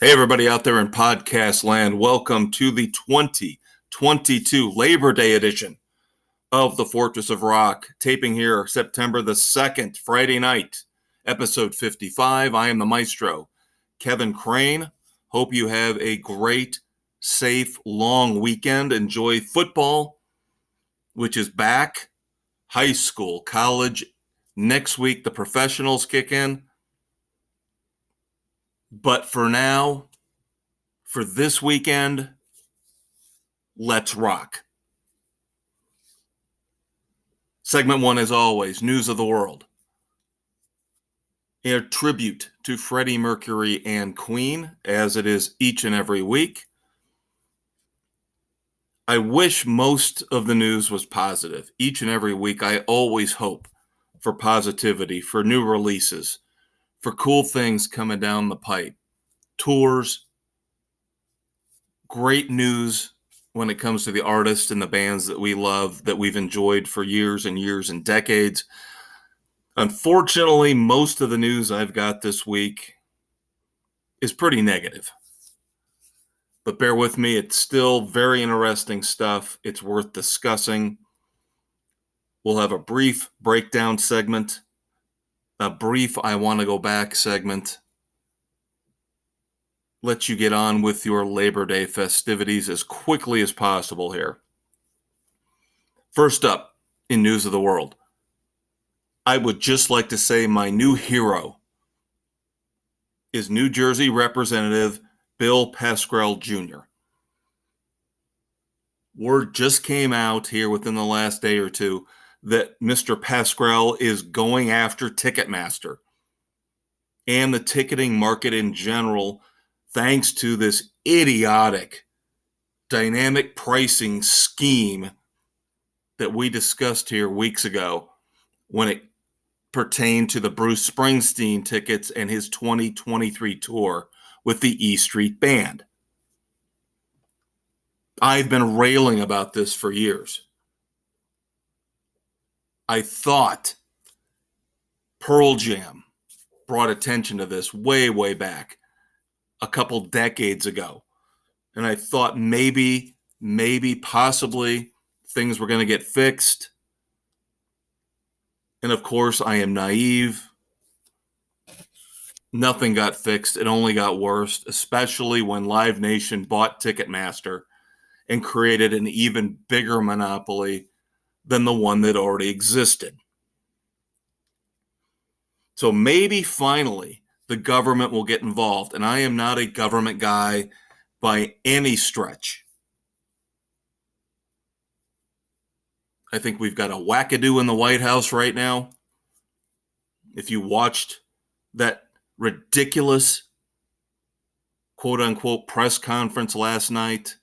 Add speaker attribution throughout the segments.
Speaker 1: Hey, everybody out there in podcast land. Welcome to the 2022 Labor Day edition of the Fortress of Rock. Taping here September the 2nd, Friday night, episode 55. I am the Maestro, Kevin Crane. Hope you have a great, safe, long weekend. Enjoy football, which is back. High school, college. Next week, the professionals kick in. But for now, for this weekend, let's rock. Segment one, as always, news of the world. A tribute to Freddie Mercury and Queen, as it is each and every week. I wish most of the news was positive. Each and every week, I always hope for positivity, for new releases, for cool things coming down the pipe. Tours, great news when it comes to the artists and the bands that we love, that we've enjoyed for years and years and decades. Unfortunately, most of the news I've got this week is pretty negative. But bear with me, it's still very interesting stuff. It's worth discussing. We'll have a brief breakdown segment, a brief I want to go back segment. Let you get on with your Labor Day festivities as quickly as possible here. First up, in news of the world, I would just like to say my new hero is New Jersey Representative Bill Pascrell Jr. Word just came out here within the last day or two that Mr. Pascrell is going after Ticketmaster and the ticketing market in general, thanks to this idiotic dynamic pricing scheme that we discussed here weeks ago when it pertained to the Bruce Springsteen tickets and his 2023 tour with the E Street Band. I've been railing about this for years. I thought Pearl Jam brought attention to this way, way back, a couple decades ago. And I thought maybe, possibly, things were going to get fixed. And of course, I am naive. Nothing got fixed. It only got worse, especially when Live Nation bought Ticketmaster and created an even bigger monopoly than the one that already existed. So maybe finally the government will get involved. And I am not a government guy by any stretch. I think we've got a wackadoo in the White House right now. If you watched that ridiculous quote-unquote press conference last night,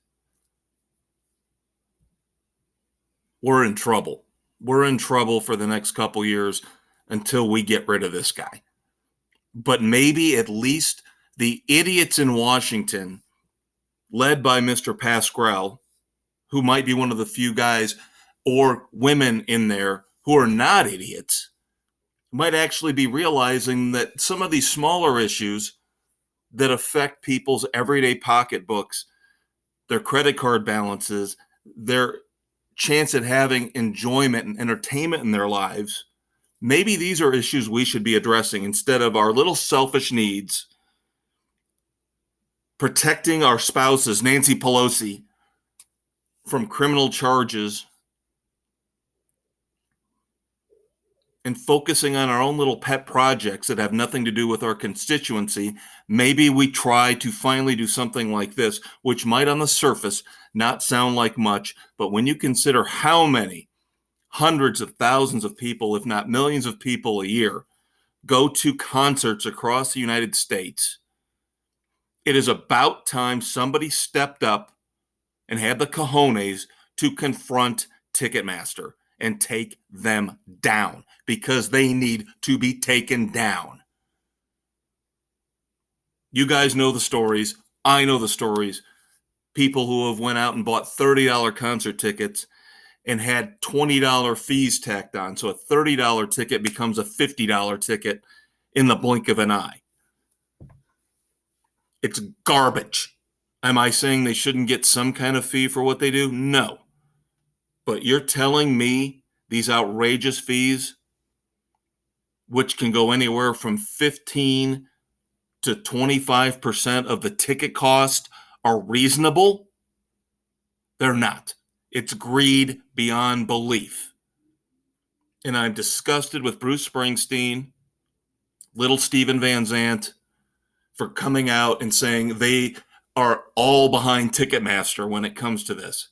Speaker 1: we're in trouble. We're in trouble for the next couple years until we get rid of this guy. But maybe at least the idiots in Washington, led by Mr. Pascrell, who might be one of the few guys or women in there who are not idiots, might actually be realizing that some of these smaller issues that affect people's everyday pocketbooks, their credit card balances, their chance at having enjoyment and entertainment in their lives, maybe these are issues we should be addressing instead of our little selfish needs, protecting our spouses, Nancy Pelosi, from criminal charges, and focusing on our own little pet projects that have nothing to do with our constituency. Maybe we try to finally do something like this, which might on the surface not sound like much, but when you consider how many hundreds of thousands of people, if not millions of people a year, go to concerts across the United States, it is about time somebody stepped up and had the cojones to confront Ticketmaster and take them down, because they need to be taken down. You guys know the stories. I know the stories. People who have went out and bought $30 concert tickets and had $20 fees tacked on. So a $30 ticket becomes a $50 ticket in the blink of an eye. It's garbage. Am I saying they shouldn't get some kind of fee for what they do? No. But you're telling me these outrageous fees, which can go anywhere from 15 to 25% of the ticket cost, are reasonable? They're not. It's greed beyond belief. And I'm disgusted with Bruce Springsteen, little Steven Van Zandt, for coming out and saying they are all behind Ticketmaster when it comes to this,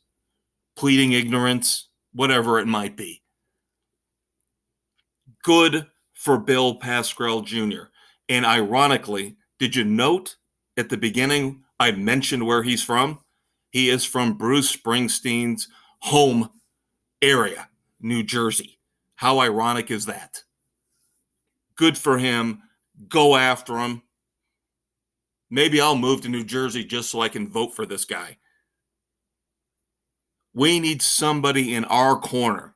Speaker 1: pleading ignorance, whatever it might be. Good for Bill Pascrell Jr. And ironically, did you note at the beginning I mentioned where he's from? He is from Bruce Springsteen's home area, New Jersey. How ironic is that? Good for him. Go after him. Maybe I'll move to New Jersey just so I can vote for this guy. We need somebody in our corner.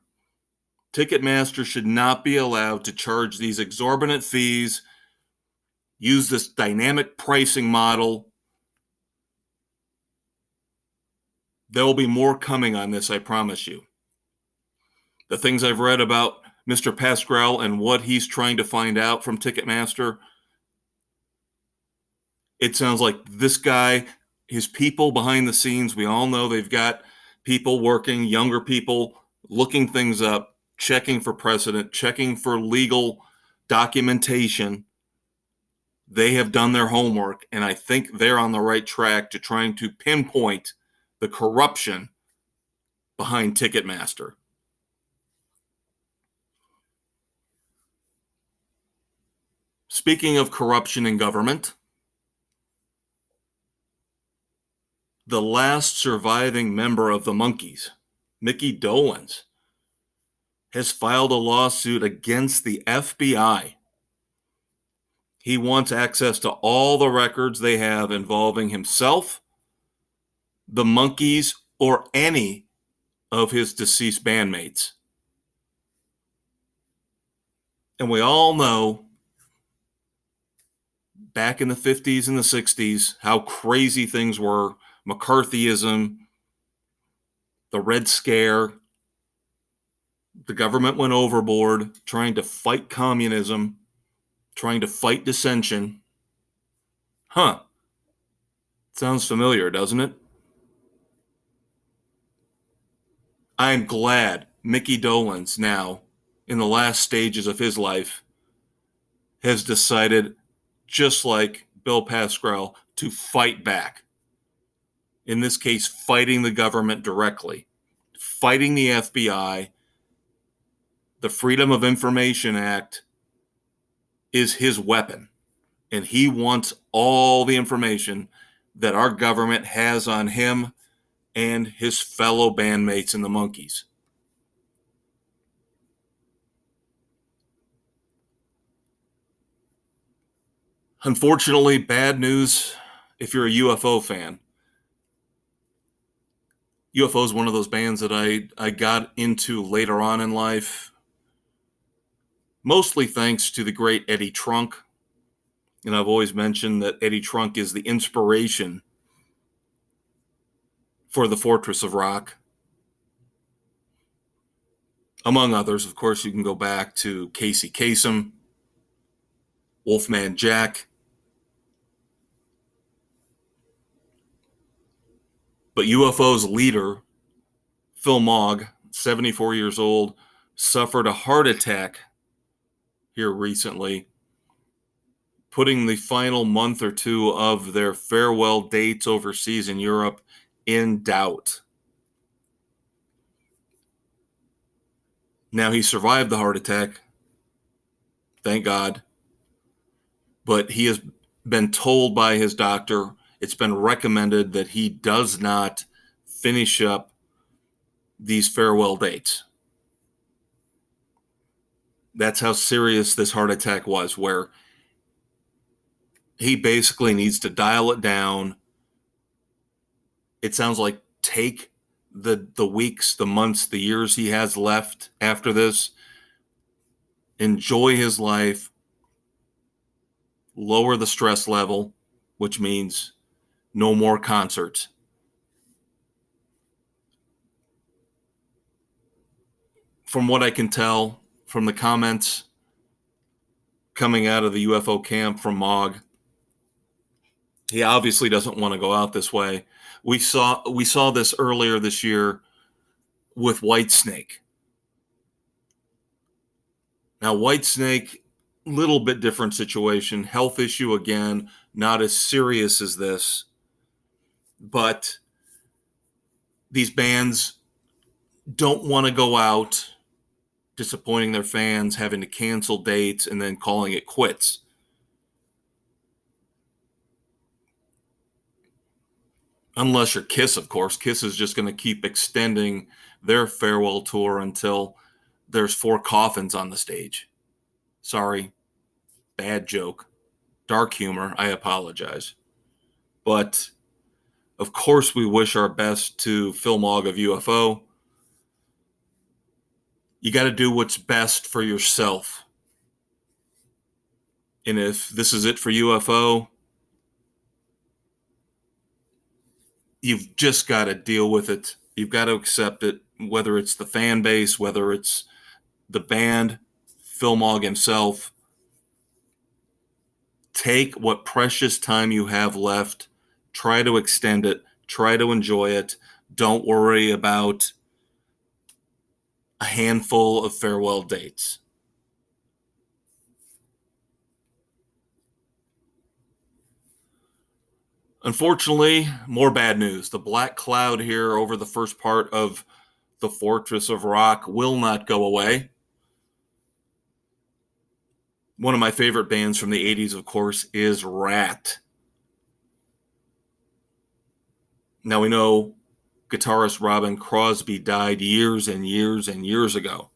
Speaker 1: Ticketmaster should not be allowed to charge these exorbitant fees, use this dynamic pricing model. There will be more coming on this, I promise you. The things I've read about Mr. Pascrell and what he's trying to find out from Ticketmaster, it sounds like this guy, his people behind the scenes, we all know they've got people working, younger people looking things up, checking for precedent, checking for legal documentation. They have done their homework, and I think they're on the right track to trying to pinpoint the corruption behind Ticketmaster. Speaking of corruption in government, the last surviving member of the Monkees, Micky Dolenz, has filed a lawsuit against the FBI. He wants access to all the records they have involving himself, the Monkees, or any of his deceased bandmates. And we all know back in the 50s and the 60s how crazy things were. McCarthyism, the Red Scare, the government went overboard trying to fight communism, trying to fight dissension. Sounds familiar, doesn't it? I'm glad Micky Dolenz now, in the last stages of his life, has decided, just like Bill Pascrell, to fight back. In this case, fighting the government directly, fighting the FBI. The Freedom of Information Act is his weapon, and he wants all the information that our government has on him and his fellow bandmates in the Monkees. Unfortunately, bad news if you're a UFO fan. UFO is one of those bands that I got into later on in life, mostly thanks to the great Eddie Trunk. And I've always mentioned that Eddie Trunk is the inspiration for the Fortress of Rock. Among others, of course, you can go back to Casey Kasem, Wolfman Jack. But UFO's leader, Phil Mogg, 74 years old, suffered a heart attack here recently, putting the final month or two of their farewell dates overseas in Europe in doubt. Now, he survived the heart attack, thank God, but he has been told by his doctor, it's been recommended that he does not finish up these farewell dates. That's how serious this heart attack was, where he basically needs to dial it down. It sounds like take the weeks, the months, the years he has left after this, enjoy his life, lower the stress level, which means no more concerts. From what I can tell from the comments coming out of the UFO camp from Mogg, he obviously doesn't want to go out this way. We saw this earlier this year with Whitesnake. Now, Whitesnake, little bit different situation, health issue again, not as serious as this, but these bands don't want to go out, disappointing their fans, having to cancel dates, and then calling it quits. Unless you're Kiss, of course. Kiss is just going to keep extending their farewell tour until there's 4 coffins on the stage. Sorry, bad joke. Dark humor, I apologize. But, of course, we wish our best to Phil Mogg of UFO. You got to do what's best for yourself. And if this is it for UFO, you've just got to deal with it. You've got to accept it, whether it's the fan base, whether it's the band, Phil Mogg himself. Take what precious time you have left. Try to extend it. Try to enjoy it. Don't worry about a handful of farewell dates. Unfortunately, more bad news. The black cloud here over the first part of the Fortress of Rock will not go away. One of my favorite bands from the 80s, of course, is Ratt. Now we know guitarist Robin Crosby died years and years and years ago.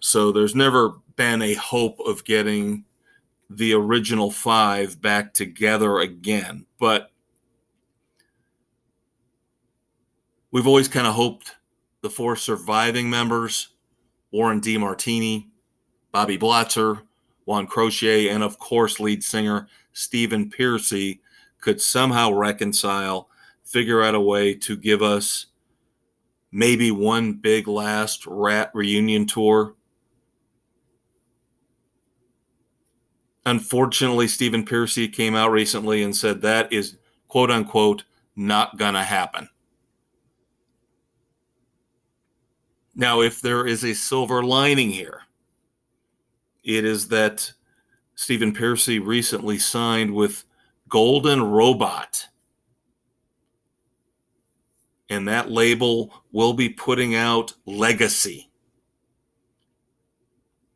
Speaker 1: So there's never been a hope of getting the original 5 back together again. But we've always kind of hoped the 4 surviving members, Warren DeMartini, Bobby Blotzer, Juan Crochet, and of course lead singer Stephen Pearcy, could somehow reconcile, figure out a way to give us maybe one big last Ratt reunion tour. Unfortunately, Stephen Pearcy came out recently and said that is, quote unquote, not gonna happen. Now, if there is a silver lining here, it is that Stephen Pearcy recently signed with Golden Robot. And that label will be putting out Legacy.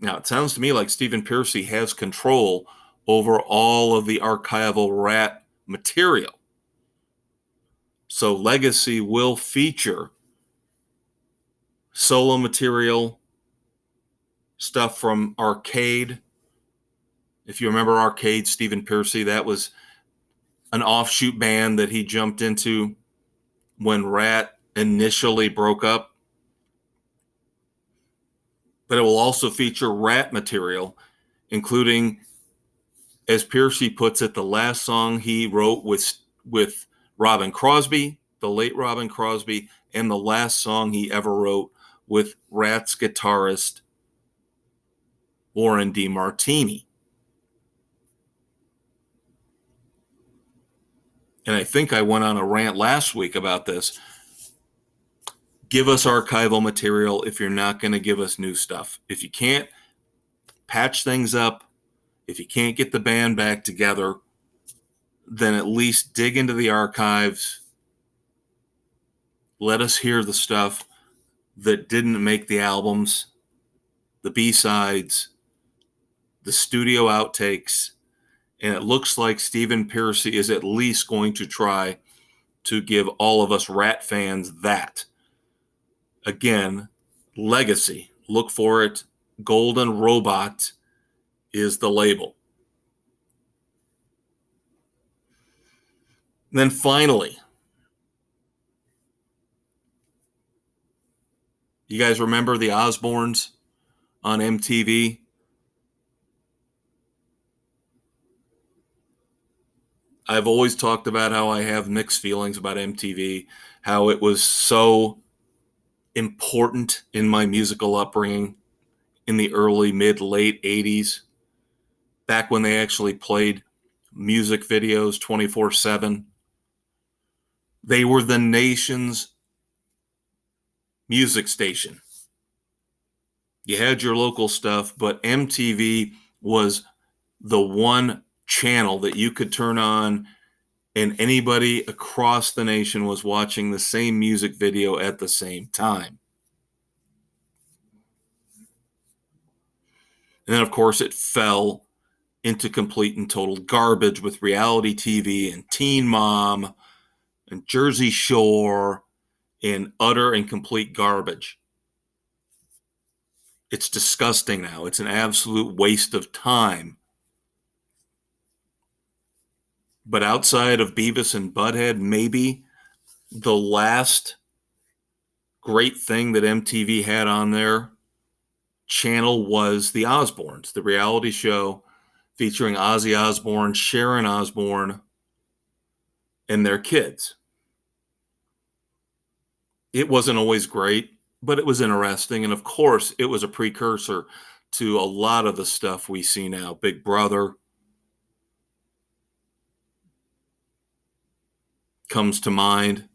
Speaker 1: Now, it sounds to me like Stephen Pearcy has control over all of the archival Ratt material. So Legacy will feature solo material, stuff from Arcade. If you remember Arcade, Stephen Pearcy, that was an offshoot band that he jumped into when Ratt initially broke up. But it will also feature Ratt material, including, as Pearcy puts it, the last song he wrote with Robin Crosby, the late Robin Crosby, and the last song he ever wrote with Ratt's guitarist, Warren DeMartini. And I think I went on a rant last week about this. Give us archival material if you're not going to give us new stuff. If you can't patch things up, if you can't get the band back together, then at least dig into the archives. Let us hear the stuff that didn't make the albums, the B-sides, the studio outtakes. And it looks like Stephen Pearcy is at least going to try to give all of us Ratt fans that. Again, Legacy. Look for it. Golden Robot is the label. And then finally, you guys remember the Osbournes on MTV? I've always talked about how I have mixed feelings about MTV, how it was so important in my musical upbringing in the early, mid, late 80s, back when they actually played music videos 24/7. They were the nation's music station. You had your local stuff, but MTV was the one channel that you could turn on, and anybody across the nation was watching the same music video at the same time. And then, of course, it fell into complete and total garbage with reality TV and Teen Mom and Jersey Shore and utter and complete garbage. It's disgusting now. It's an absolute waste of time. But outside of Beavis and Butthead, maybe the last great thing that MTV had on their channel was the Osbournes, the reality show featuring Ozzy Osbourne, Sharon Osbourne, and their kids. It wasn't always great, but it was interesting. And of course, it was a precursor to a lot of the stuff we see now. Big Brother comes to mind.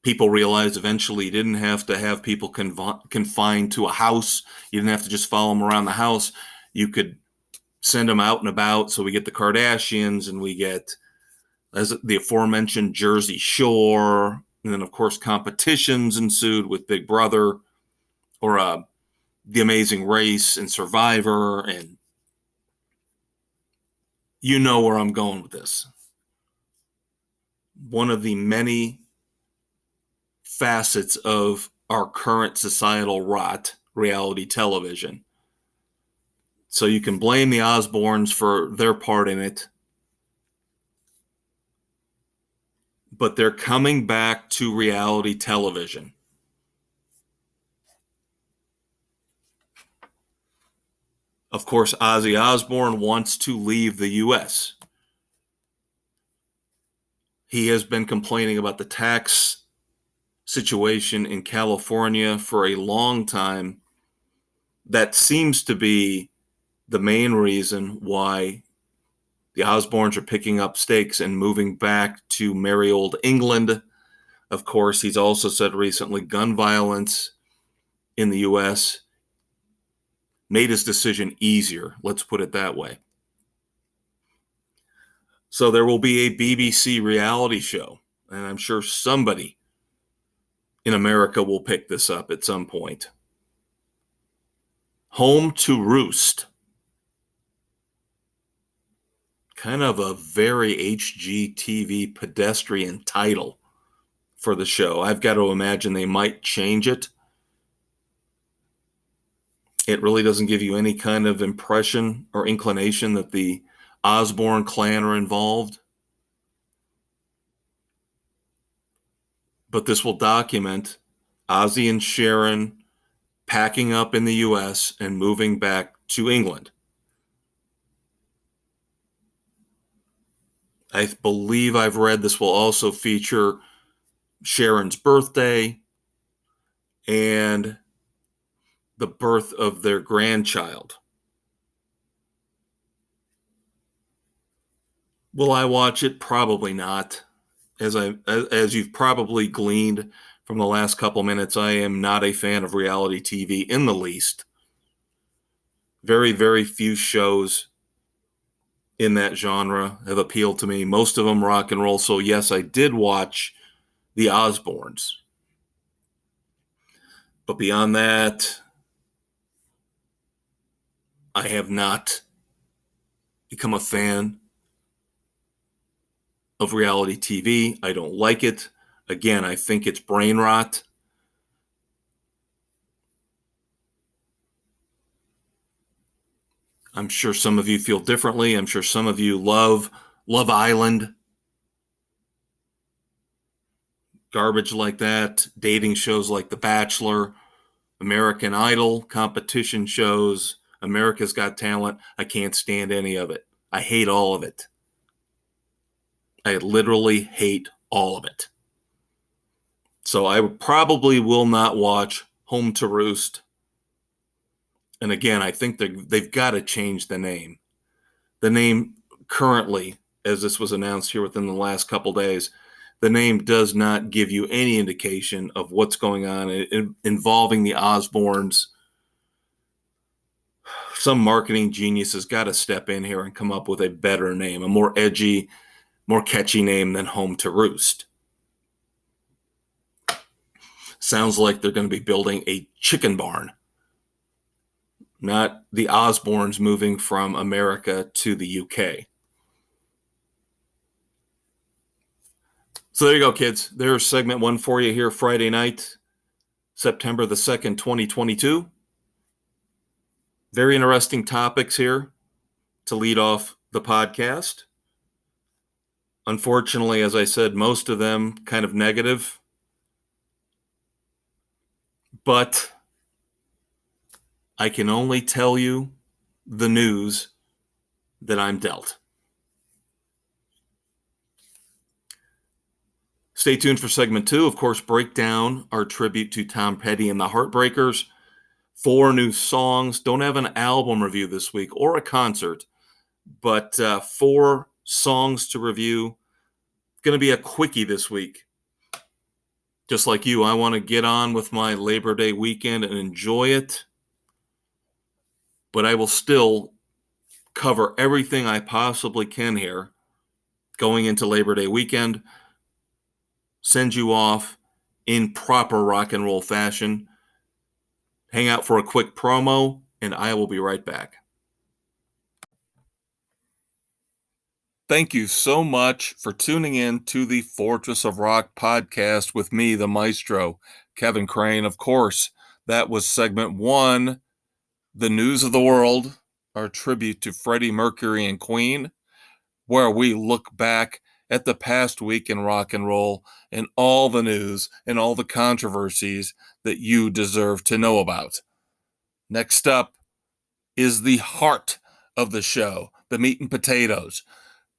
Speaker 1: People realized eventually you didn't have to have people confined to a house. You didn't have to just follow them around the house. You could send them out and about. So we get the Kardashians, and we get, as the aforementioned, Jersey Shore. And then, of course, competitions ensued with Big Brother or The Amazing Race and Survivor. And you know where I'm going with this. One of the many facets of our current societal rot, reality television. So you can blame the Osbournes for their part in it, but they're coming back to reality television. Of course, Ozzy Osbourne wants to leave the U.S. He has been complaining about the tax situation in California for a long time. That seems to be the main reason why the Osbournes are picking up stakes and moving back to merry old England. Of course, he's also said recently gun violence in the U.S. made his decision easier. Let's put it that way. So there will be a BBC reality show, and I'm sure somebody in America will pick this up at some point. Home to Roost. Kind of a very HGTV pedestrian title for the show. I've got to imagine they might change it. It really doesn't give you any kind of impression or inclination that the Osbourne clan are involved. But this will document Ozzy and Sharon packing up in the U.S. and moving back to England. I believe I've read this will also feature Sharon's birthday and the birth of their grandchild. Will I watch it? Probably not. As you've probably gleaned from the last couple minutes, I am not a fan of reality TV in the least. Very, very few shows in that genre have appealed to me. Most of them rock and roll. So yes, I did watch the Osbournes. But beyond that, I have not become a fan of reality TV. I don't like it. Again, I think it's brain rot. I'm sure some of you feel differently. I'm sure some of you love Love Island, garbage like that, dating shows like The Bachelor, American Idol, competition shows, America's Got Talent. I can't stand any of it. I hate all of it. I literally hate all of it. So I probably will not watch Home to Roost. And again, I think they've got to change the name. The name currently, as this was announced here within the last couple days, the name does not give you any indication of what's going on involving the Osbournes. Some marketing genius has got to step in here and come up with a better name, a more edgy, more catchy name than Home to Roost. Sounds like they're going to be building a chicken barn, not the Osbournes moving from America to the UK. So there you go, kids. There's segment one for you here Friday night, September the 2nd, 2022. Very interesting topics here to lead off the podcast. Unfortunately, as I said, most of them kind of negative. But I can only tell you the news that I'm dealt. Stay tuned for segment two. Of course, break down our tribute to Tom Petty and the Heartbreakers. 4 new songs. Don't have an album review this week or a concert, but 4 songs to review. Going to be a quickie this week. Just like you, I want to get on with my Labor Day weekend and enjoy it, but I will still cover everything I possibly can here going into Labor Day weekend, send you off in proper rock and roll fashion, hang out for a quick promo, and I will be right back. Thank you so much for tuning in to the Fortress of Rock podcast with me, the Maestro, Kevin Crane. Of course, that was segment 1, the news of the world, our tribute to Freddie Mercury and Queen, where we look back at the past week in rock and roll and all the news and all the controversies that you deserve to know about. Next up is the heart of the show, the meat and potatoes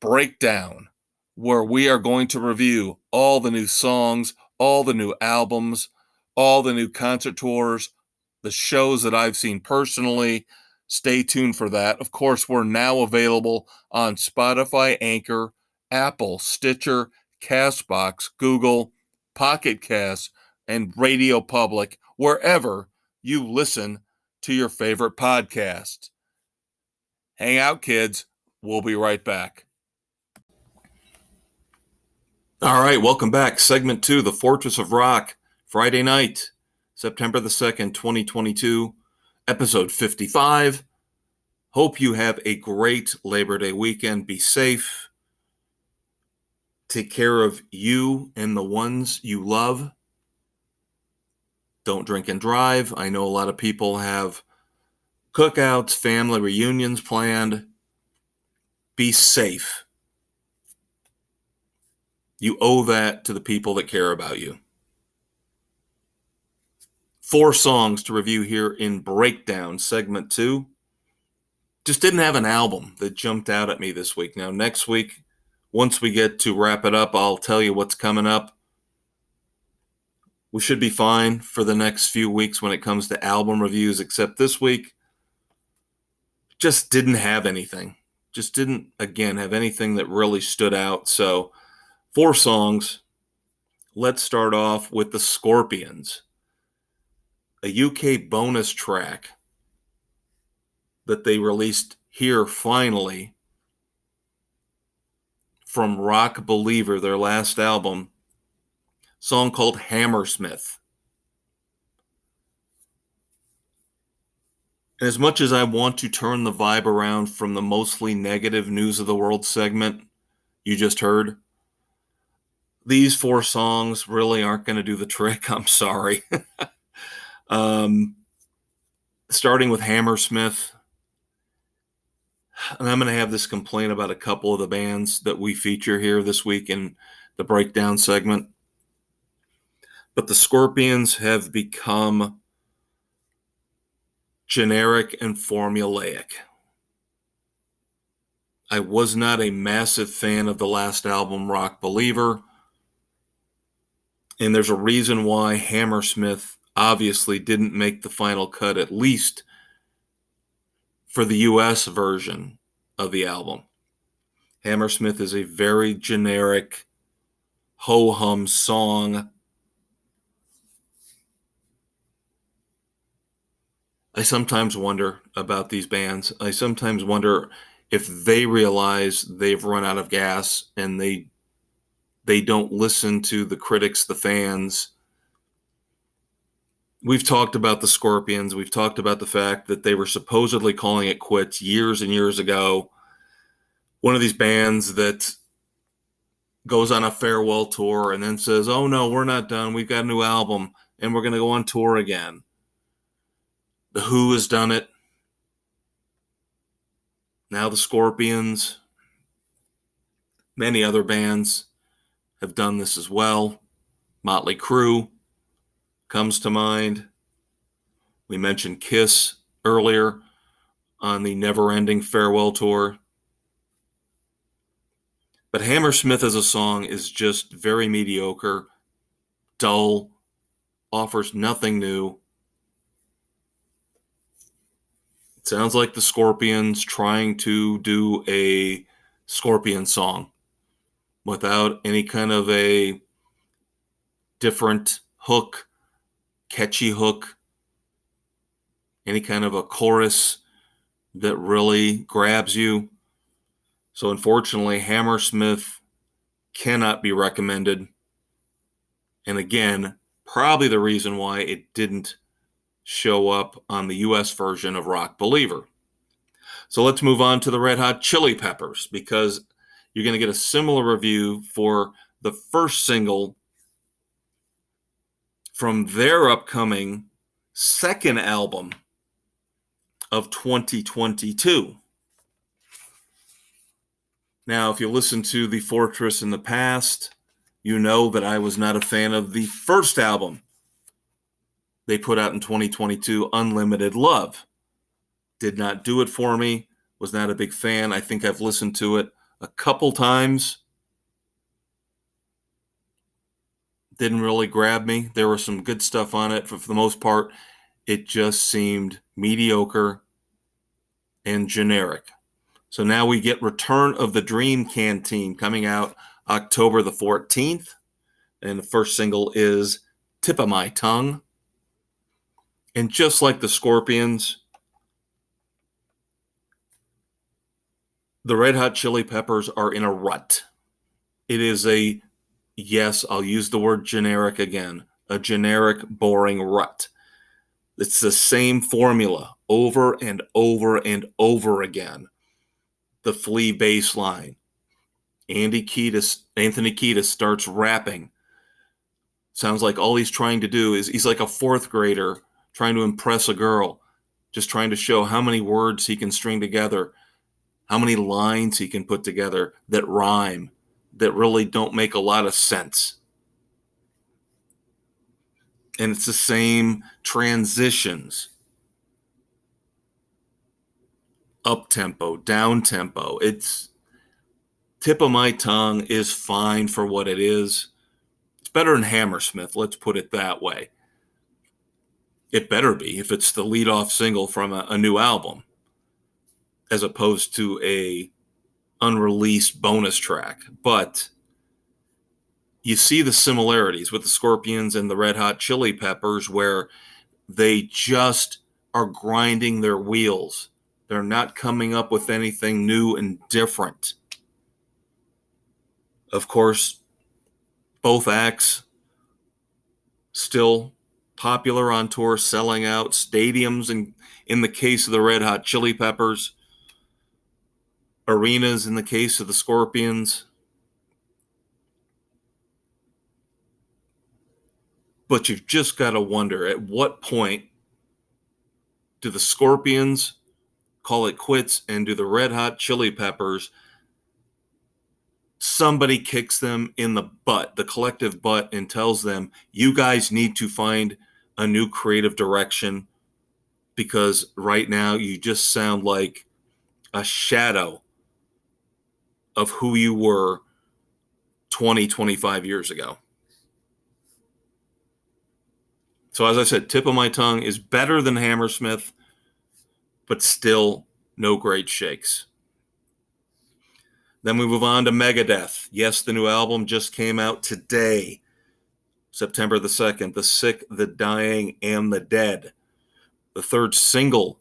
Speaker 1: breakdown, where we are going to review all the new songs, all the new albums, all the new concert tours, the shows that I've seen personally. Stay tuned for that. Of course, we're now available on Spotify, Anchor, Apple, Stitcher, Castbox, Google, Pocket Cast, and Radio Public, wherever you listen to your favorite podcasts. Hang out, kids. We'll be right back. All right, welcome back. Segment 2, The Fortress of Rock, Friday night, September the 2nd, 2022, episode 55. Hope you have a great Labor Day weekend. Be safe. Take care of you and the ones you love. Don't drink and drive. I know a lot of people have cookouts, family reunions planned. Be safe. You owe that to the people that care about you. 4 songs to review here in Breakdown, segment 2. Just didn't have an album that jumped out at me this week. Now, next week, once we get to wrap it up, I'll tell you what's coming up. We should be fine for the next few weeks when it comes to album reviews, except this week, just didn't have anything. Just didn't, again, have anything that really stood out. So, 4 songs. Let's start off with the Scorpions, a UK bonus track that they released here finally from Rock Believer, their last album, song called Hammersmith. And as much as I want to turn the vibe around from the mostly negative news of the world segment you just heard, these 4 songs really aren't going to do the trick. I'm sorry. Starting with Hammersmith, and I'm going to have this complaint about a couple of the bands that we feature here this week in the breakdown segment. But the Scorpions have become generic and formulaic. I was not a massive fan of the last album, Rock Believer. And there's a reason why Hammersmith obviously didn't make the final cut, at least for the US version of the album. Hammersmith is a very generic ho-hum song. I sometimes wonder about these bands. I sometimes wonder if they realize they've run out of gas and they don't listen to the critics, the fans. We've talked about the Scorpions. We've talked about the fact that they were supposedly calling it quits years and years ago. One of these bands that goes on a farewell tour and then says, oh no, we're not done. We've got a new album and we're going to go on tour again. The Who has done it. Now the Scorpions. Many other bands have done this as well. Motley Crue comes to mind. We mentioned Kiss earlier on the never-ending farewell tour. But Hammersmith as a song is just very mediocre, dull, offers nothing new. It sounds like the Scorpions trying to do a Scorpion song without any kind of a different hook, catchy hook, any kind of a chorus that really grabs you. So unfortunately, Hammersmith cannot be recommended. And again, probably the reason why it didn't show up on the US version of Rock Believer. So let's move on to the Red Hot Chili Peppers, because you're going to get a similar review for the first single from their upcoming second album of 2022. Now, if you listen to The Fortress in the past, you know that I was not a fan of the first album they put out in 2022, Unlimited Love. Did not do it for me, was not a big fan. I think I've listened to it a couple times. Didn't really grab me. There was some good stuff on it, but for the most part, it just seemed mediocre and generic. So now we get Return of the Dream Canteen coming out October the 14th. And the first single is Tip of My Tongue. And just like the Scorpions, the Red Hot Chili Peppers are in a rut. It is a, yes, I'll use the word generic again, a generic, boring rut. It's the same formula over and over and over again. The Flea bass line. Anthony Kiedis starts rapping. Sounds like all he's trying to do is, he's like a fourth grader trying to impress a girl, just trying to show how many words he can string together, how many lines he can put together that rhyme, that really don't make a lot of sense. And it's the same transitions. Up tempo, down tempo. It's Tip of My Tongue is fine for what it is. It's better than Hammersmith, let's put it that way. It better be if it's the lead-off single from a new album, as opposed to a unreleased bonus track. But you see the similarities with the Scorpions and the Red Hot Chili Peppers, where they just are grinding their wheels. They're not coming up with anything new and different. Of course, both acts still popular on tour, selling out stadiums, and in the case of the Red Hot Chili Peppers, arenas in the case of the Scorpions. But you've just got to wonder, at what point do the Scorpions call it quits, and do the Red Hot Chili Peppers, somebody kicks them in the butt, the collective butt, and tells them, you guys need to find a new creative direction, because right now you just sound like a shadow of who you were 20, 25 years ago. So as I said, Tip of My Tongue is better than Hammersmith, but still no great shakes. Then we move on to Megadeth. Yes, the new album just came out today, September the 2nd. The Sick, the Dying, and the Dead. The third single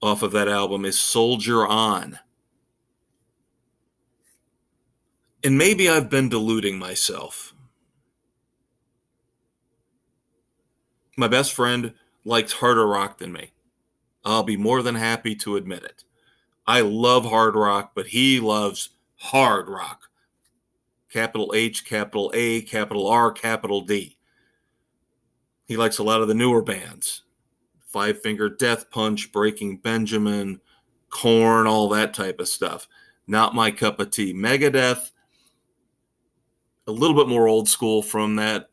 Speaker 1: off of that album is Soldier On. And maybe I've been deluding myself. My best friend likes harder rock than me. I'll be more than happy to admit it. I love hard rock, but he loves hard rock. Capital H, capital A, capital R, capital D. He likes a lot of the newer bands. Five Finger Death Punch, Breaking Benjamin, Korn, all that type of stuff. Not my cup of tea. Megadeth, a little bit more old school from that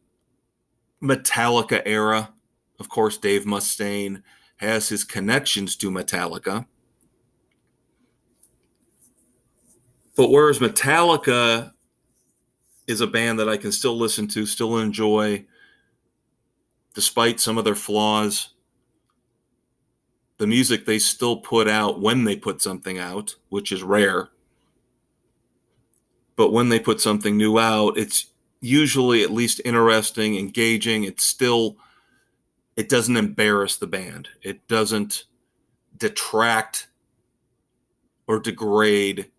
Speaker 1: Metallica era. Of course, Dave Mustaine has his connections to Metallica. But whereas Metallica is a band that I can still listen to, still enjoy, despite some of their flaws, the music they still put out when they put something out, which is rare. But when they put something new out, it's usually at least interesting, engaging. It doesn't embarrass the band. It doesn't detract or degrade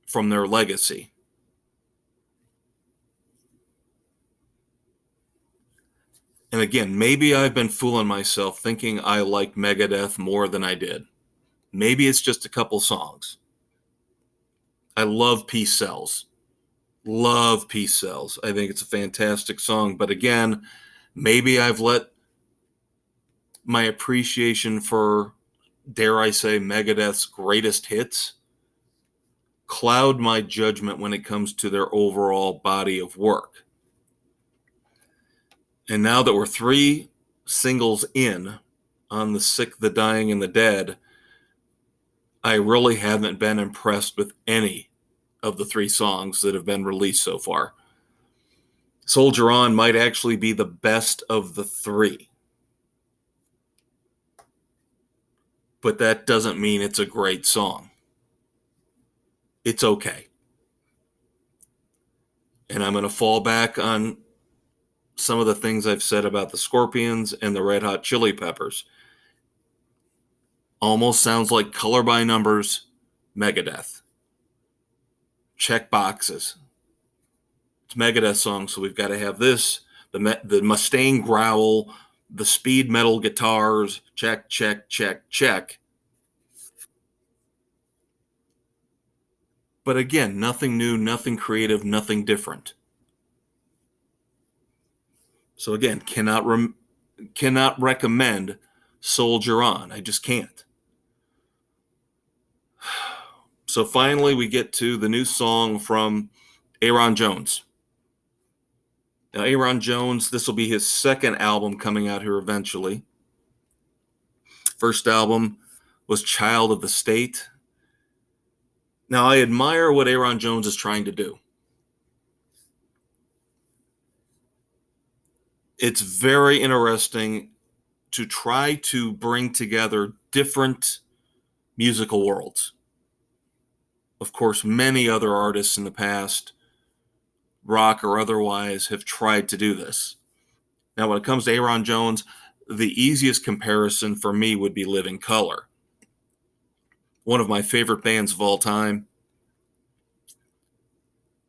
Speaker 1: from their legacy. And again, maybe I've been fooling myself thinking I liked Megadeth more than I did. Maybe it's just a couple songs. I love Peace Sells. Love Peace Sells. I think it's a fantastic song. But again, maybe I've let my appreciation for, dare I say, Megadeth's greatest hits cloud my judgment when it comes to their overall body of work. And now that we're 3 singles in on The Sick, the Dying, and the Dead, I really haven't been impressed with any of the 3 songs that have been released so far. Soldier On might actually be the best of the 3. But that doesn't mean it's a great song. It's okay. And I'm going to fall back on some of the things I've said about the Scorpions and the Red Hot Chili Peppers. Almost sounds like Color by Numbers, Megadeth. Check boxes. It's Megadeth song, so we've got to have this, the Mustaine growl, the speed metal guitars, check, check, check, check. But again, nothing new, nothing creative, nothing different. So again, cannot recommend Soldier On. I just can't. So finally, we get to the new song from Aaron Jones. Now, Aaron Jones, this will be his second album coming out here eventually. First album was Child of the State. Now, I admire what Aaron Jones is trying to do. It's very interesting to try to bring together different musical worlds. Of course, many other artists in the past, rock or otherwise, have tried to do this. Now, when it comes to Aaron Jones, the easiest comparison for me would be Living Colour. One of my favorite bands of all time.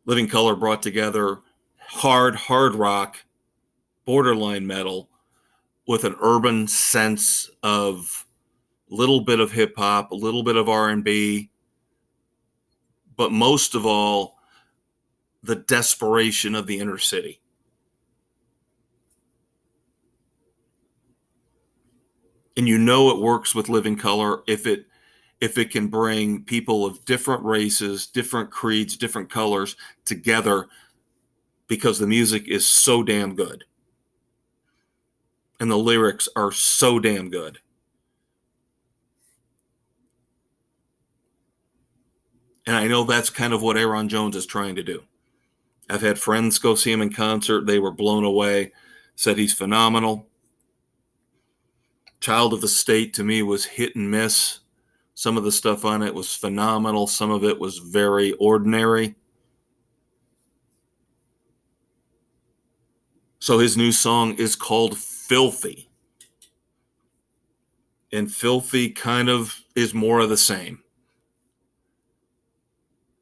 Speaker 1: Living Colour brought together hard rock, borderline metal, with an urban sense of a little bit of hip hop, a little bit of R&B, but most of all, the desperation of the inner city. And you know it works with Living Colour if it can bring people of different races, different creeds, different colors together, because the music is so damn good. And the lyrics are so damn good. And I know that's kind of what Aaron Jones is trying to do. I've had friends go see him in concert. They were blown away, said he's phenomenal. Child of the State to me was hit and miss. Some of the stuff on it was phenomenal. Some of it was very ordinary. So his new song is called Filthy. And Filthy kind of is more of the same.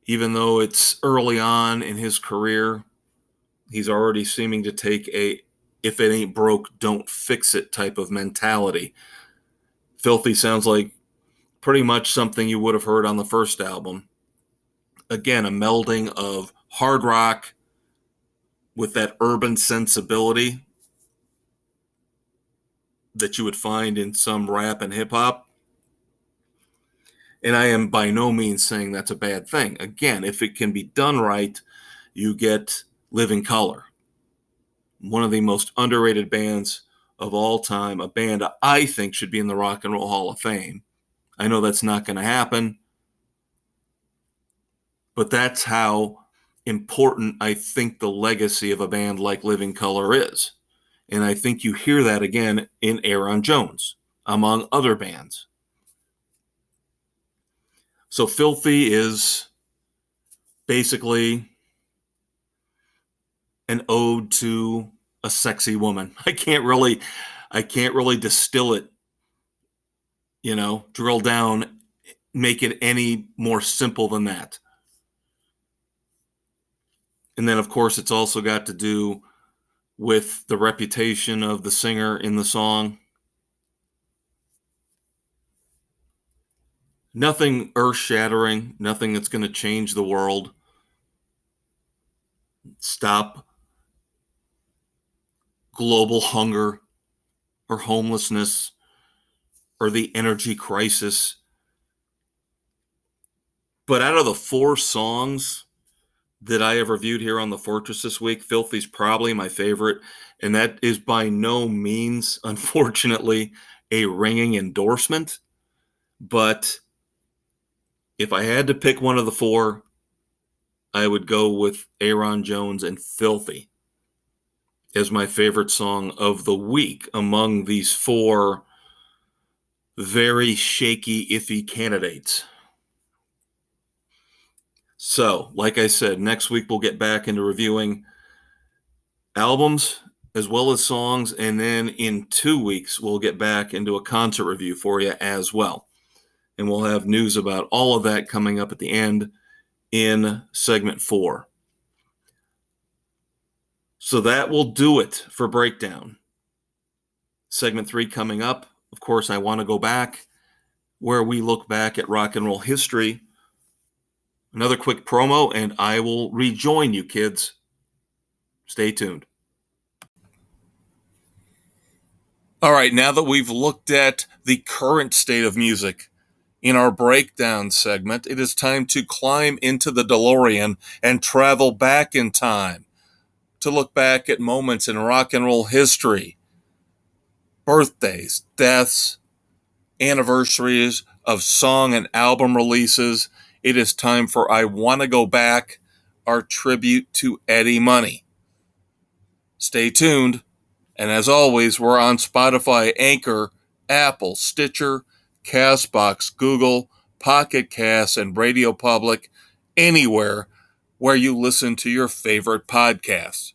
Speaker 1: Even though it's early on in his career, he's already seeming to take a if it ain't broke, don't fix it type of mentality. Filthy sounds like pretty much something you would have heard on the first album. Again, a melding of hard rock with that urban sensibility that you would find in some rap and hip hop. And I am by no means saying that's a bad thing. Again, if it can be done right, you get Living Color, one of the most underrated bands of all time, a band I think should be in the Rock and Roll Hall of Fame. I know that's not going to happen, but that's how important I think the legacy of a band like Living Color is. And I think you hear that again in Aaron Jones, among other bands. So Filthy is basically an ode to a sexy woman. I can't really distill it, drill down, make it any more simple than that. And then, of course, it's also got to do with the reputation of the singer in the song. Nothing earth-shattering, nothing that's going to change the world. Stop global hunger or homelessness or the energy crisis. But out of the 4 songs that I have reviewed here on The Fortress this week, Filthy's probably my favorite. And that is by no means, unfortunately, a ringing endorsement. But if I had to pick one of the 4, I would go with Aaron Jones and Filthy as my favorite song of the week among these 4 very shaky, iffy candidates. So, like I said, next week we'll get back into reviewing albums as well as songs, and then in 2 weeks we'll get back into a concert review for you as well. And we'll have news about all of that coming up at the end in segment 4. So that will do it for Breakdown. Segment 3 coming up. Of course, I want to go back where we look back at rock and roll history. Another quick promo, and I will rejoin you, kids. Stay tuned. All right, now that we've looked at the current state of music in our breakdown segment, it is time to climb into the DeLorean and travel back in time to look back at moments in rock and roll history, birthdays, deaths, anniversaries of song and album releases. It is time for I Want to Go Back, our tribute to Eddie Money. Stay tuned. And as always, we're on Spotify, Anchor, Apple, Stitcher, Castbox, Google, Pocket Cast, and Radio Public, anywhere where you listen to your favorite podcasts.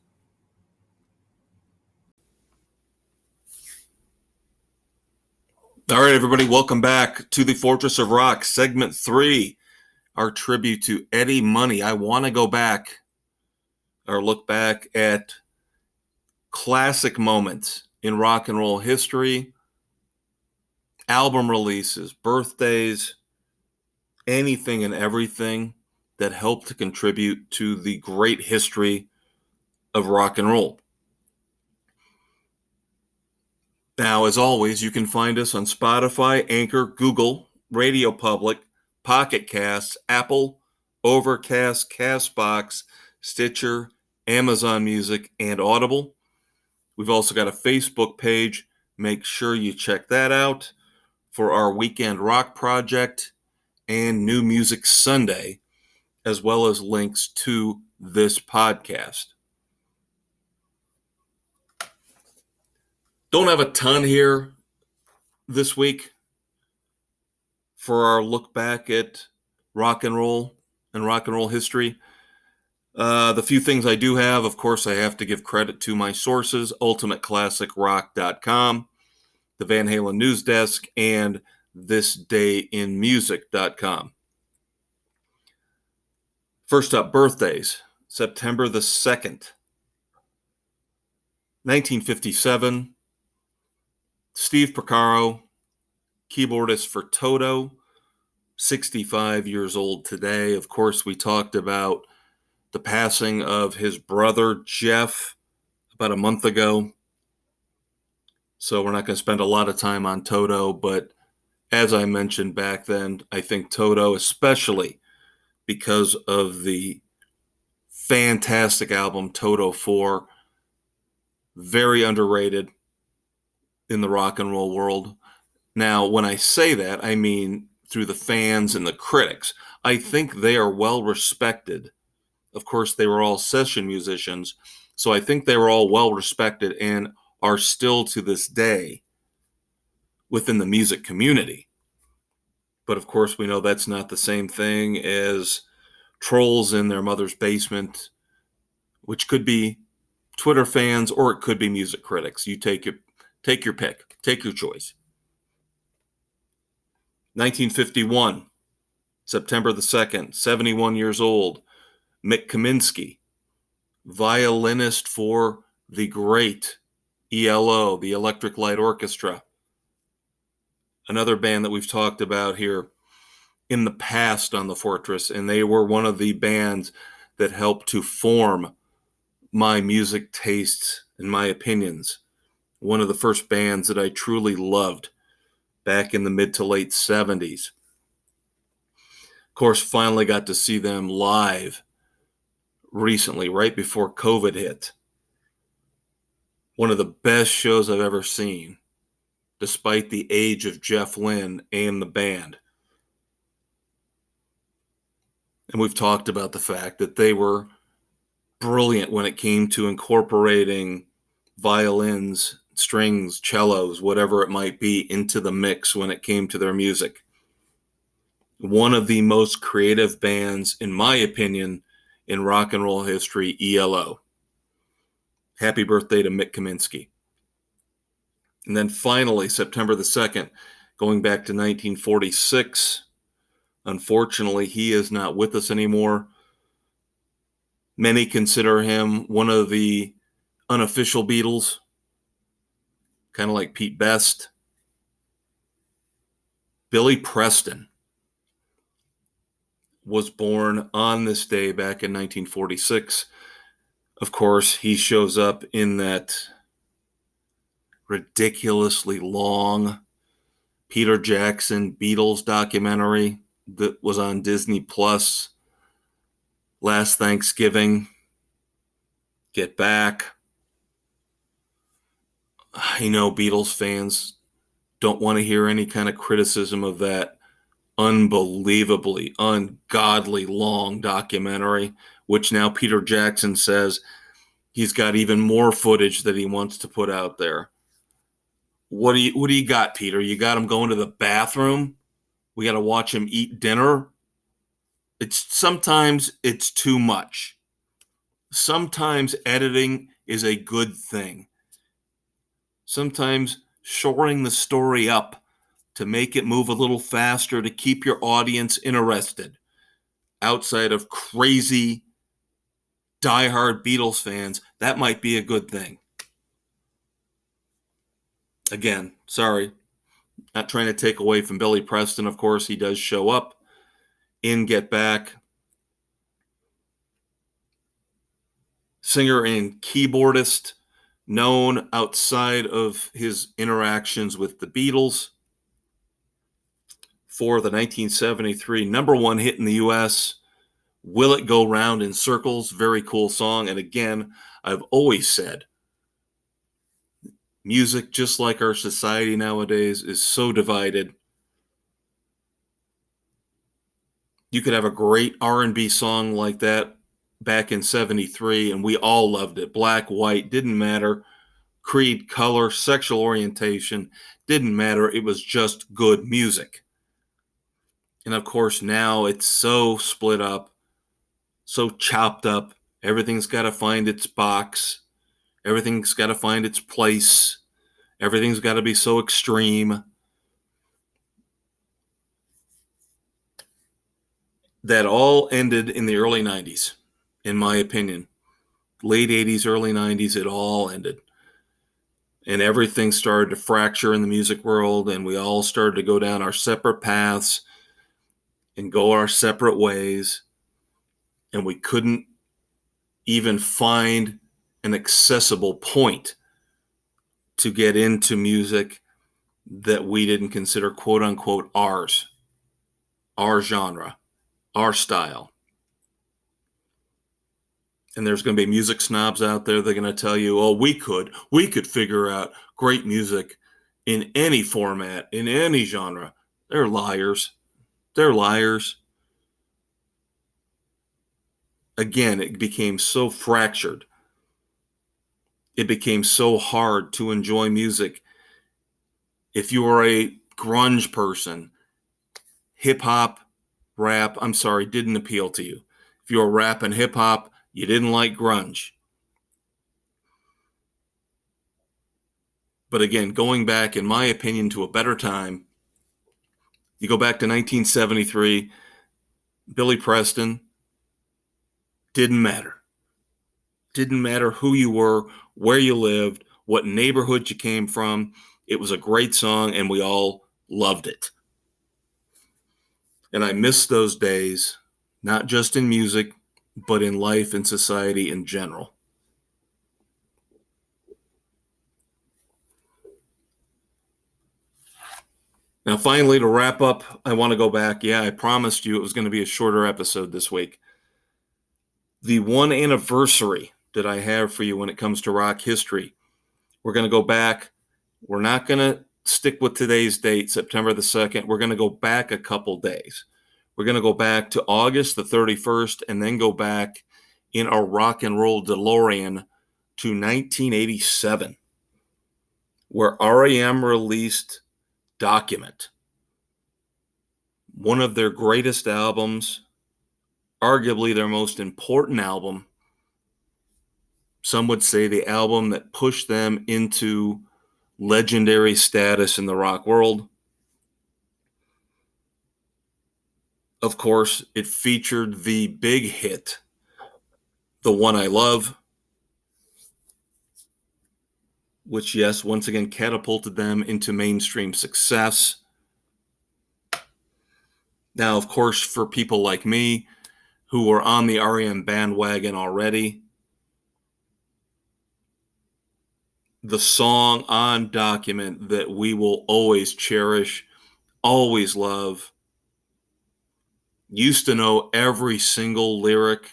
Speaker 1: All right, everybody, welcome back to the Fortress of Rock, segment 3, our tribute to Eddie Money. I want to go back or look back at classic moments in rock and roll history, album releases, birthdays, anything and everything that helped to contribute to the great history of rock and roll. Now, as always, you can find us on Spotify, Anchor, Google, Radio Public, Pocket Casts, Apple, Overcast, Castbox, Stitcher, Amazon Music, and Audible. We've also got a Facebook page. Make sure you check that out for our Weekend Rock Project and New Music Sunday, as well as links to this podcast. Don't have a ton here this week for our look back at rock and roll and rock and roll history. The few things I do have, of course, I have to give credit to my sources, ultimateclassicrock.com, the Van Halen News Desk, and thisdayinmusic.com. First up, birthdays. September the 2nd, 1957, Steve Porcaro, keyboardist for Toto, 65 years old today. Of course, we talked about the passing of his brother, Jeff, about a month ago. So we're not going to spend a lot of time on Toto, but as I mentioned back then, I think Toto, especially because of the fantastic album Toto 4, very underrated in the rock and roll world. Now, when I say that, I mean through the fans and the critics. I think they are well respected. Of course, they were all session musicians, so I think they were all well respected and are still to this day within the music community. But of course, we know that's not the same thing as trolls in their mother's basement, which could be Twitter fans or it could be music critics. You take your pick, take your choice. 1951, September the 2nd, 71 years old, Mick Kaminsky, violinist for the great ELO, the Electric Light Orchestra, another band that we've talked about here in the past on the Fortress, and they were one of the bands that helped to form my music tastes and my opinions. One of the first bands that I truly loved back in the mid to late 70s. Of course, finally got to see them live recently, right before COVID hit. One of the best shows I've ever seen, despite the age of Jeff Lynne and the band. And we've talked about the fact that they were brilliant when it came to incorporating violins, strings, cellos, whatever it might be, into the mix when it came to their music. One of the most creative bands, in my opinion, in rock and roll history, ELO. Happy birthday to Mick Kaminsky. And then finally, September the 2nd, going back to 1946. Unfortunately, he is not with us anymore. Many consider him one of the unofficial Beatles, kind of like Pete Best. Billy Preston was born on this day back in 1946. Of course, he shows up in that ridiculously long Peter Jackson Beatles documentary that was on Disney Plus last Thanksgiving. Get Back. I know Beatles fans don't want to hear any kind of criticism of that unbelievably, ungodly long documentary, which now Peter Jackson says he's got even more footage that he wants to put out there. What do you got, Peter? You got him going to the bathroom? We got to watch him eat dinner? Sometimes it's too much. Sometimes editing is a good thing. Sometimes shoring the story up to make it move a little faster to keep your audience interested. Outside of crazy, diehard Beatles fans, that might be a good thing. Again, sorry, not trying to take away from Billy Preston. Of course, he does show up in Get Back. Singer and keyboardist, known outside of his interactions with the Beatles for the 1973 number one hit in the U.S., Will It Go Round in Circles? Very cool song. And again, I've always said, music, just like our society nowadays, is so divided. You could have a great R&B song like that back in 73, and we all loved it. Black, white, didn't matter. Creed, color, sexual orientation, didn't matter. It was just good music. And of course, now it's so split up, so chopped up. Everything's got to find its box. Everything's got to find its place. Everything's got to be so extreme. That all ended in the early 90s, in my opinion. Late 80s, early 90s, it all ended. And everything started to fracture in the music world, and we all started to go down our separate paths and go our separate ways. And we couldn't even find an accessible point to get into music that we didn't consider quote unquote ours, our genre, our style. And there's going to be music snobs out there. They're going to tell you, oh, we could figure out great music in any format, in any genre. They're liars. They're liars. Again, it became so fractured. It became so hard to enjoy music. If you were a grunge person, hip hop, rap, didn't appeal to you. If you were rap and hip hop, you didn't like grunge. But again, going back, in my opinion, to a better time, you go back to 1973, Billy Preston, didn't matter. Didn't matter who you were, where you lived, what neighborhood you came from. It was a great song, and we all loved it. And I miss those days, not just in music, but in life and society in general. Now, finally, to wrap up, I want to go back. Yeah, I promised you it was going to be a shorter episode this week. The one anniversary that I have for you when it comes to rock history, we're going to go back. We're not going to stick with today's date, September the 2nd. We're going to go back a couple days. We're going to go back to August the 31st and then go back in a rock and roll DeLorean to 1987, where REM released Document, one of their greatest albums, arguably their most important album. Some would say the album that pushed them into legendary status in the rock world. Of course, it featured the big hit, The One I Love, which, yes, once again catapulted them into mainstream success. Now, of course, for people like me who were on the REM bandwagon already, the song on Document that we will always cherish, always love, used to know every single lyric,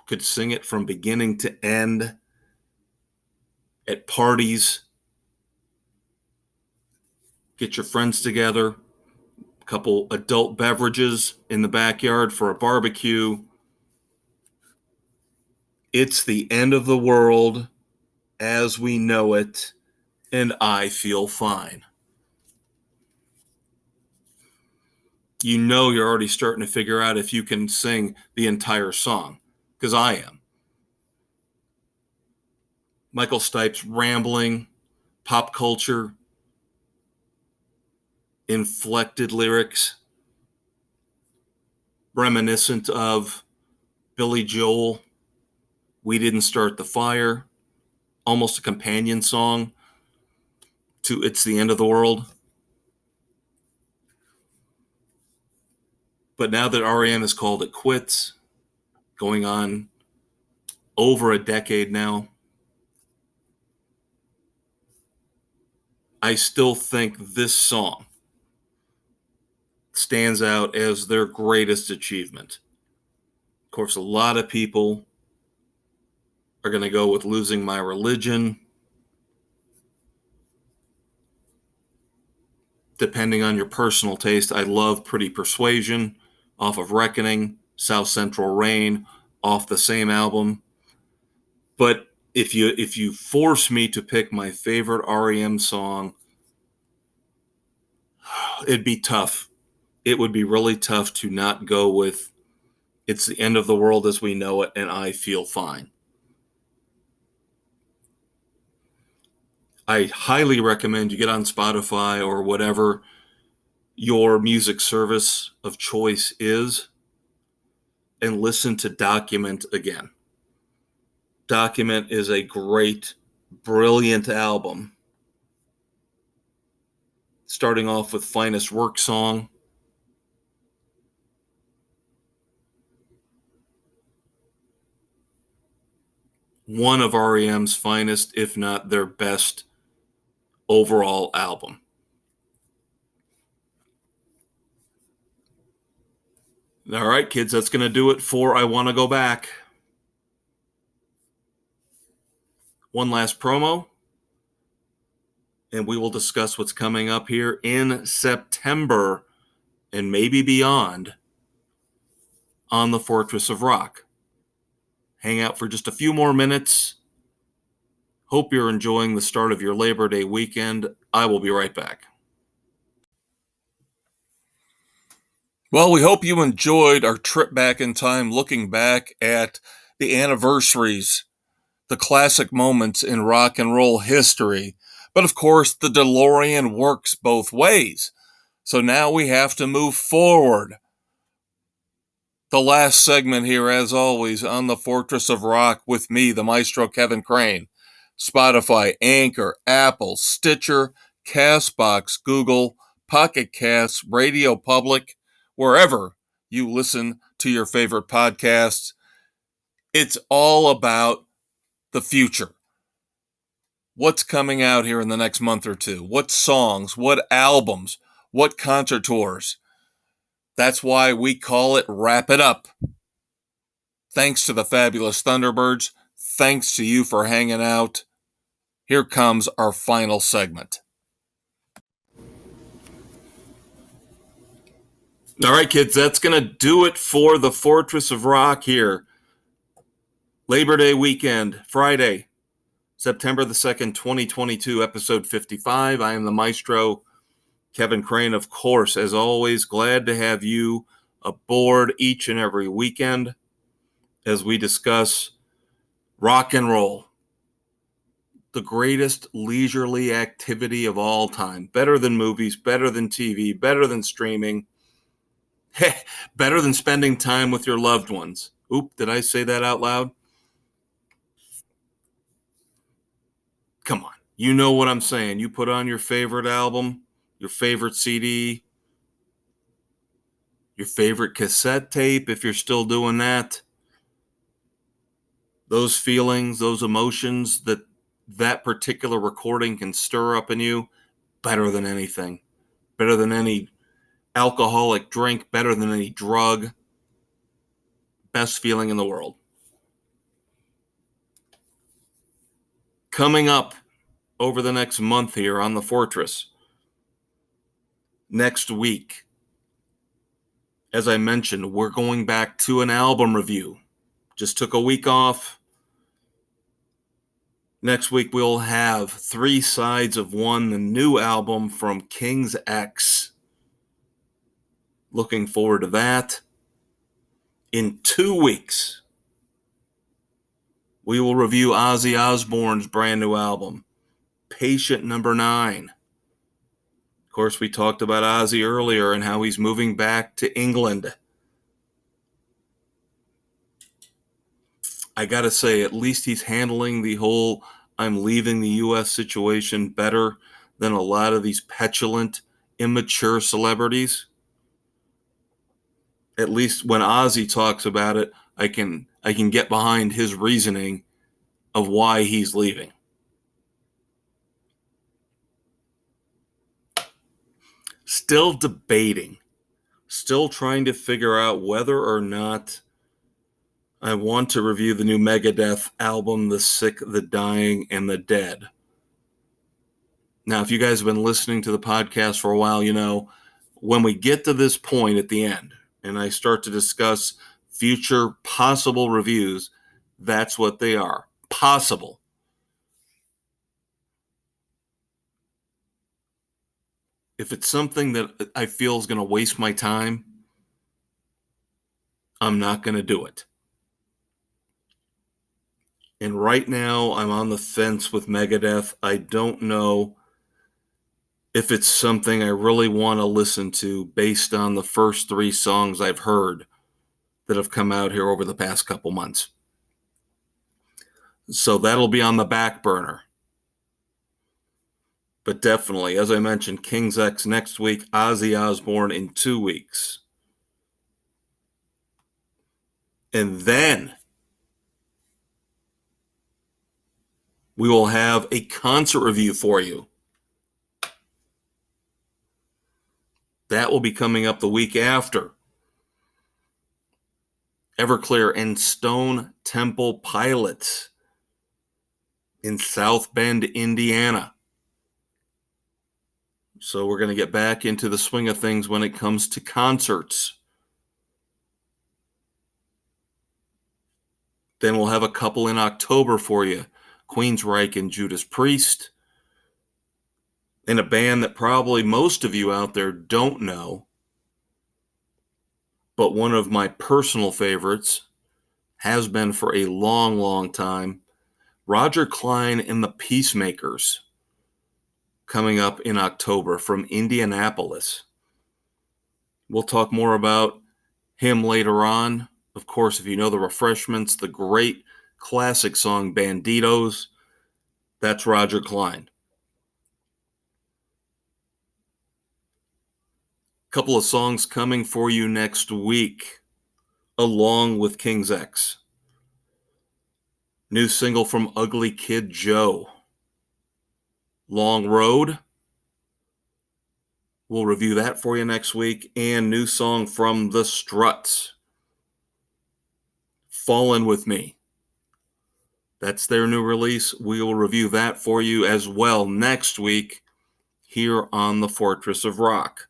Speaker 1: could sing it from beginning to end at parties. Get your friends together, a couple adult beverages in the backyard for a barbecue. It's the end of the world as we know it, and I feel fine. You know you're already starting to figure out if you can sing the entire song, because I am. Michael Stipe's rambling, pop culture, inflected lyrics, reminiscent of Billy Joel, We Didn't Start the Fire, almost a companion song to It's the End of the World. But now that REM has called it quits, going on over a decade now, I still think this song stands out as their greatest achievement. Of course, a lot of people are going to go with Losing My Religion. Depending on your personal taste, I love Pretty Persuasion, off of Reckoning, South Central Rain off the same album. But if you force me to pick my favorite REM song, it'd be tough. It would be really tough to not go with It's the End of the World as We Know It and I Feel Fine. I highly recommend you get on Spotify or whatever your music service of choice is and listen to Document again. Document is a great, brilliant album. Starting off with Finest Work Song. One of REM's finest, if not their best overall album. All right, kids, that's going to do it for I Want to Go Back. One last promo, and we will discuss what's coming up here in September and maybe beyond on the Fortress of Rock. Hang out for just a few more minutes. Hope you're enjoying the start of your Labor Day weekend. I will be right back. Well, we hope you enjoyed our trip back in time, looking back at the anniversaries, the classic moments in rock and roll history. But of course, the DeLorean works both ways. So now we have to move forward. The last segment here, as always, on the Fortress of Rock with me, the Maestro Kevin Crane. Spotify, Anchor, Apple, Stitcher, Castbox, Google, Pocket Casts, Radio Public, wherever you listen to your favorite podcasts. It's all about the future. What's coming out here in the next month or two? What songs? What albums? What concert tours? That's why we call it Wrap It Up. Thanks to the fabulous Thunderbirds. Thanks to you for hanging out. Here comes our final segment. All right, kids, that's going to do it for the Fortress of Rock here. Labor Day weekend, Friday, September the 2nd, 2022, episode 55. I am the Maestro, Kevin Crane, of course. As always, glad to have you aboard each and every weekend as we discuss rock and roll, the greatest leisurely activity of all time. Better than movies, better than TV, better than streaming, better than spending time with your loved ones. Oop, did I say that out loud? Come on. You know what I'm saying. You put on your favorite album, your favorite CD, your favorite cassette tape, if you're still doing that. Those feelings, those emotions that particular recording can stir up in you, better than anything. Better than any alcoholic drink, better than any drug. Best feeling in the world. Coming up over the next month here on the Fortress. Next week, as I mentioned, we're going back to an album review. Just took a week off. Next week, we'll have Three Sides of One, the new album from King's X. Looking forward to that. In 2 weeks, we will review Ozzy Osbourne's brand new album, Patient Number 9. Of course, we talked about Ozzy earlier and how he's moving back to England. I got to say, at least he's handling the whole I'm leaving the U.S. situation better than a lot of these petulant, immature celebrities. At least when Ozzy talks about it, I can get behind his reasoning of why he's leaving. Still debating, still trying to figure out whether or not I want to review the new Megadeth album, The Sick, the Dying, and the Dead. Now, if you guys have been listening to the podcast for a while, you know, when we get to this point at the end, and I start to discuss future possible reviews, that's what they are. Possible. If it's something that I feel is going to waste my time, I'm not going to do it. And right now, I'm on the fence with Megadeth. I don't know if it's something I really want to listen to based on the first 3 songs I've heard that have come out here over the past couple months. So that'll be on the back burner. But definitely, as I mentioned, King's X next week, Ozzy Osbourne in 2 weeks. And then we will have a concert review for you. That will be coming up the week after. Everclear and Stone Temple Pilots in South Bend, Indiana. So we're going to get back into the swing of things when it comes to concerts. Then we'll have a couple in October for you. Queensryche and Judas Priest. And a band that probably most of you out there don't know, but one of my personal favorites, has been for a long, long time, Roger Clyne and the Peacemakers, coming up in October from Indianapolis. We'll talk more about him later on. Of course, if you know the Refreshments, the great classic song Banditos, that's Roger Clyne. Couple of songs coming for you next week, along with King's X. New single from Ugly Kid Joe, Long Road. We'll review that for you next week. And new song from The Struts, Fallen With Me. That's their new release. We will review that for you as well next week here on the Fortress of Rock.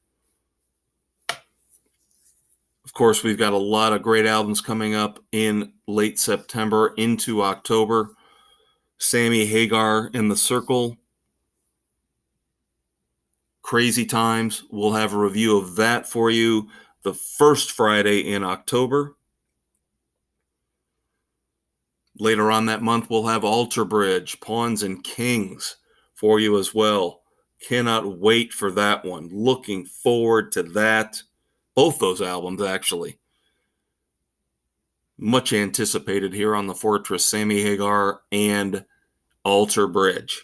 Speaker 1: Of course, we've got a lot of great albums coming up in late September into October. Sammy Hagar in the Circle, Crazy Times. We'll have a review of that for you the first Friday in October. Later on that month, we'll have Alter Bridge, Pawns and Kings for you as well. Cannot wait for that one. Looking forward to that. Both those albums, actually. Much anticipated here on the Fortress, Sammy Hagar and Alter Bridge.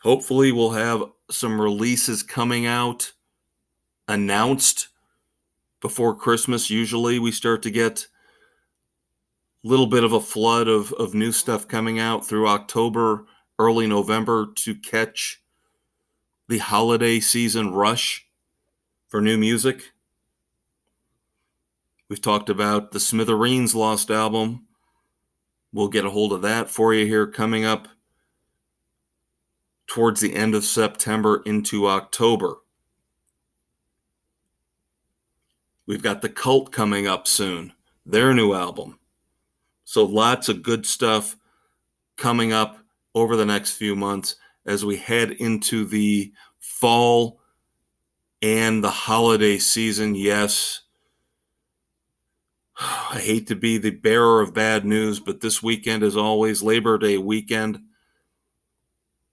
Speaker 1: Hopefully we'll have some releases coming out announced before Christmas. Usually we start to get a little bit of a flood of new stuff coming out through October, early November to catch the holiday season rush for new music. We've talked about the Smithereens Lost album. We'll get a hold of that for you here coming up towards the end of September into October. We've got The Cult coming up soon, their new album. So lots of good stuff coming up over the next few months as we head into the fall and the holiday season. Yes, I hate to be the bearer of bad news, but this weekend is always Labor Day weekend.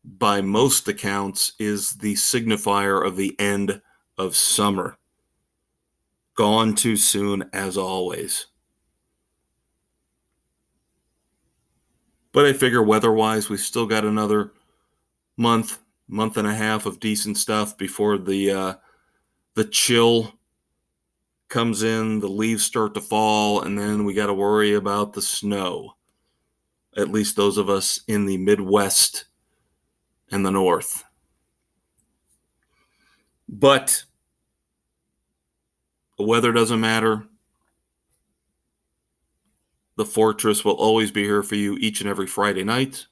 Speaker 1: By most accounts, is the signifier of the end of summer. Gone too soon, as always. But I figure weather-wise, we've still got another month and a half of decent stuff before the chill comes in, the leaves start to fall, and then we got to worry about the snow. At least those of us in the Midwest and the North. But the weather doesn't matter. The Fortress will always be here for you each and every Friday night.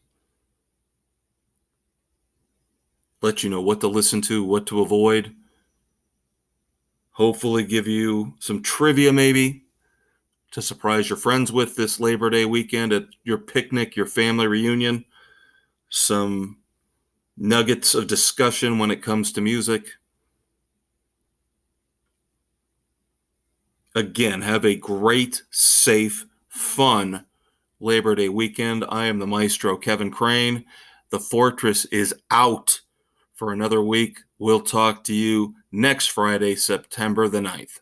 Speaker 1: Let you know what to listen to, what to avoid. Hopefully give you some trivia maybe to surprise your friends with this Labor Day weekend at your picnic, your family reunion. Some nuggets of discussion when it comes to music. Again, have a great, safe, fun Labor Day weekend. I am the Maestro, Kevin Crane. The Fortress is out for another week. We'll talk to you next Friday, September the 9th.